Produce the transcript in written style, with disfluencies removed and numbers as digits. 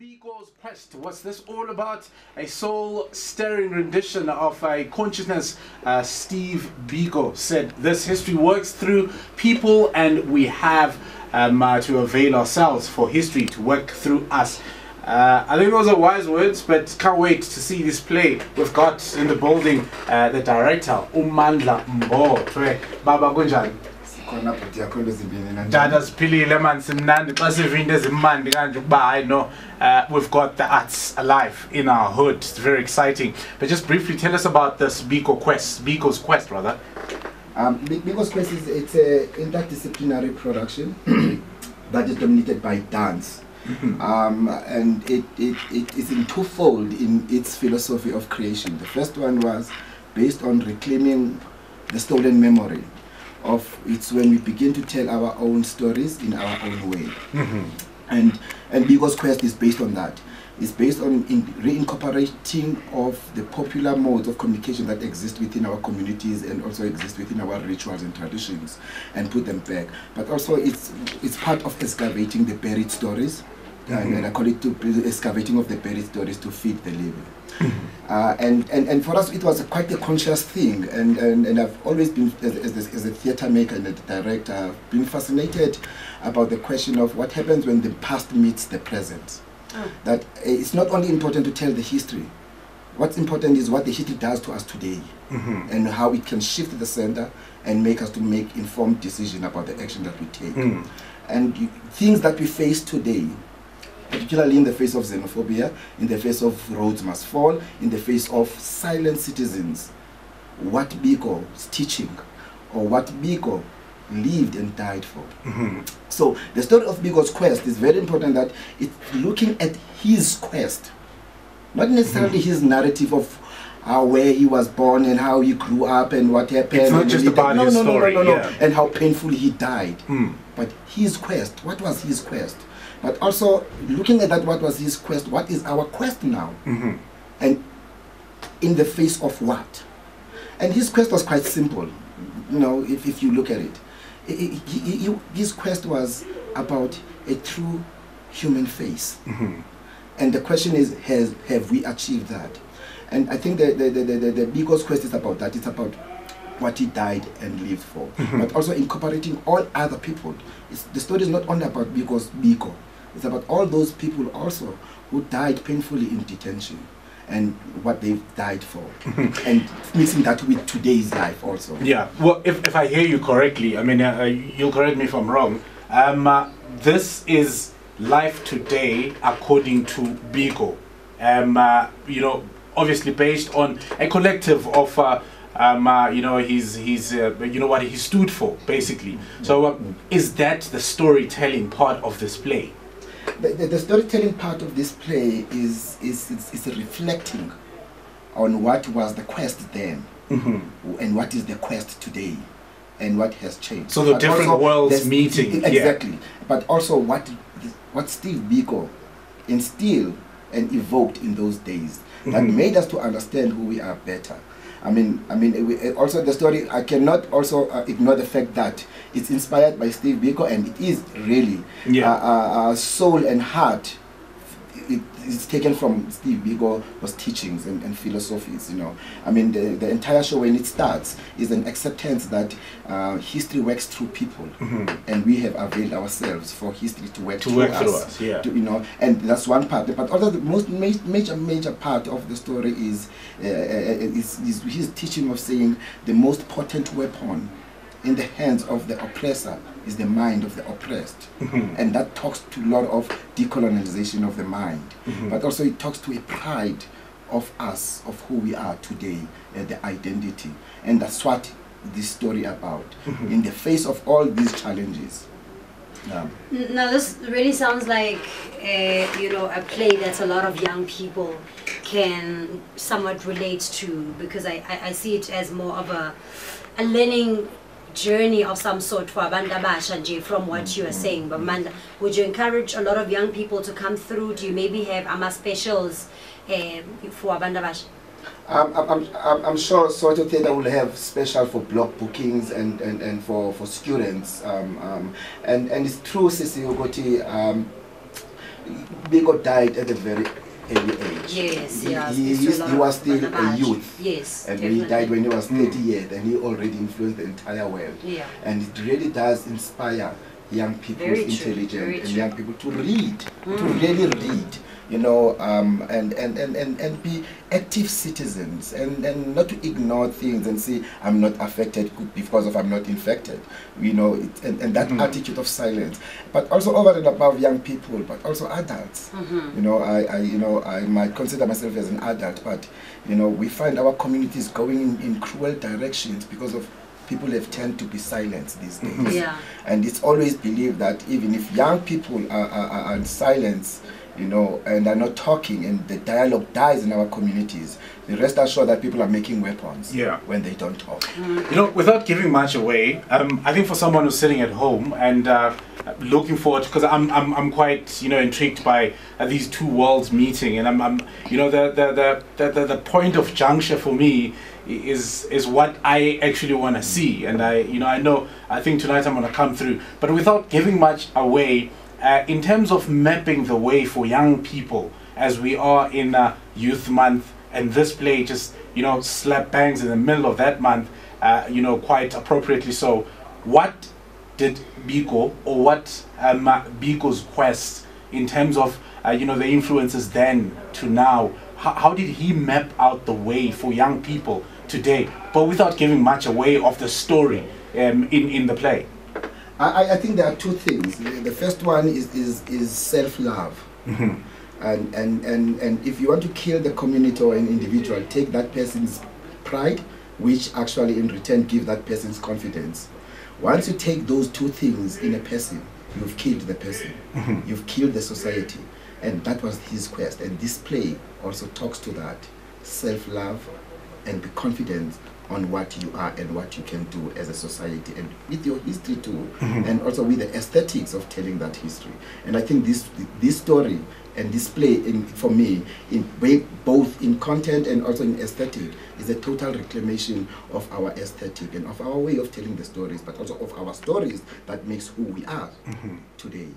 Biko's Quest. What's this all about? A soul-stirring rendition of a consciousness. Steve Biko said this history works through people, and we have to avail ourselves for history to work through us. I think those are wise words, but can't wait to see this play. We've got in the building the director, Mandla Mbothwe. Baba Gunjan. Dada's Pilile man simnandi xa sivinde zimandi kanje ukuba I know we've got the arts alive in our hood. It's very exciting. But just briefly tell us about this Biko's Quest rather. Biko's Quest it's an interdisciplinary production that is dominated by dance. And it is in twofold in its philosophy of creation. The first one was based on reclaiming the stolen memory of it's when we begin to tell our own stories in our own way. And Biko's Quest is based on that. It's based on reincorporating of the popular modes of communication that exist within our communities and also exist within our rituals and traditions, and put them back. But also it's part of excavating the buried stories, and I call it excavating of the buried stories to feed the living. And for us it was quite a conscious thing, and I've always been, as a theatre maker and a director, I've been fascinated about the question of what happens when the past meets the present. That it's not only important to tell the history, what's important is what the history does to us today, and how it can shift the center and make us to make informed decisions about the action that we take. And things that we face today, particularly in the face of xenophobia, in the face of roads must fall, in the face of silent citizens, what Biko's teaching, or what Biko lived and died for. So the story of Biko's Quest is very important, that it's looking at his quest, not necessarily his narrative of where he was born and how he grew up and what happened. It's not just about his story. And how painful he died. But his quest, what was his quest? But also looking at that, what was his quest, what is our quest now? And in the face of what? And his quest was quite simple, you know, if you look at it. His quest was about a true human face. And the question is, have we achieved that? And I think the Biko's Quest is about that. It's about what he died and lived for, but also incorporating all other people. The story is not only about Biko. It's about all those people also who died painfully in detention and what they've died for, and mixing that with today's life also. Yeah, well, if I hear you correctly, I mean, you'll correct me if I'm wrong, this is life today according to Biko. You know, obviously based on a collective of you know, you know what he stood for, basically. So is that the storytelling part of this play? The storytelling part of this play is reflecting on what was the quest then, and what is the quest today, and what has changed. So the different worlds meeting. Exactly. But also what Steve Biko instilled and evoked in those days that made us to understand who we are better. I mean, also the story, I cannot also ignore the fact that it's inspired by Steve Biko, and it is really soul and heart. It's taken from Steve Biko's teachings and philosophies, you know. I mean, the entire show, when it starts, is an acceptance that history works through people, and we have availed ourselves for history to work through us. You know, and that's one part. But also the most major part of the story is his teaching of saying the most potent weapon in the hands of the oppressor is the mind of the oppressed. And that talks to a lot of decolonization of the mind. But also it talks to a pride of us, of who we are today, the identity. And that's what this story about, in the face of all these challenges. Now this really sounds like you know, a play that a lot of young people can somewhat relate to, because I see it as more of a learning journey of some sort for abantu abasha nje, from what you are saying. But Mandla, would you encourage a lot of young people to come through? Do you maybe have specials for abantu abasha? I'm sure Soweto Theatre will have special for block bookings and for students. And it's true, Sisi Ugoti, Biko died at a very early age. Yes, he, yeah. he was still a youth. Yes, and definitely. he died when he was 30 years, and he already influenced the entire world. Yeah. And it really does inspire young people's Very true, intelligence very and true. young people to read, to really read, you know, and be active citizens, and not to ignore things and say I'm not affected because of I'm not infected, you know, and that attitude of silence. But also over and above young people, but also adults. You know, I might consider myself as an adult, but you know, we find our communities going in cruel directions because of people have tend to be silent these days. Yeah. And it's always believed that even if young people are in silence, you know, and are not talking, and the dialogue dies in our communities, the rest assured that people are making weapons when they don't talk. You know, without giving much away, I think for someone who's sitting at home and looking forward, because I'm quite, you know, intrigued by these two worlds meeting, and I'm you know, the point of juncture for me is what I actually want to see, and I think tonight I'm going to come through, but without giving much away. In terms of mapping the way for young people, as we are in Youth Month, and this play just, you know, slap bangs in the middle of that month, you know, quite appropriately so. What did Biko, or what Biko's quest in terms of, you know, the influences then to now, how did he map out the way for young people today, but without giving much away of the story in the play? I think there are two things. The first one is self-love. And if you want to kill the community or an individual, take that person's pride, which actually in return give that person's confidence. Once you take those two things in a person, you've killed the person. You've killed the society. And that was his quest. And this play also talks to that. Self-love and be confident on what you are and what you can do as a society, and with your history too, and also with the aesthetics of telling that history. And I think this story and this play, for me, both in content and also in aesthetic, is a total reclamation of our aesthetic and of our way of telling the stories, but also of our stories that makes who we are today.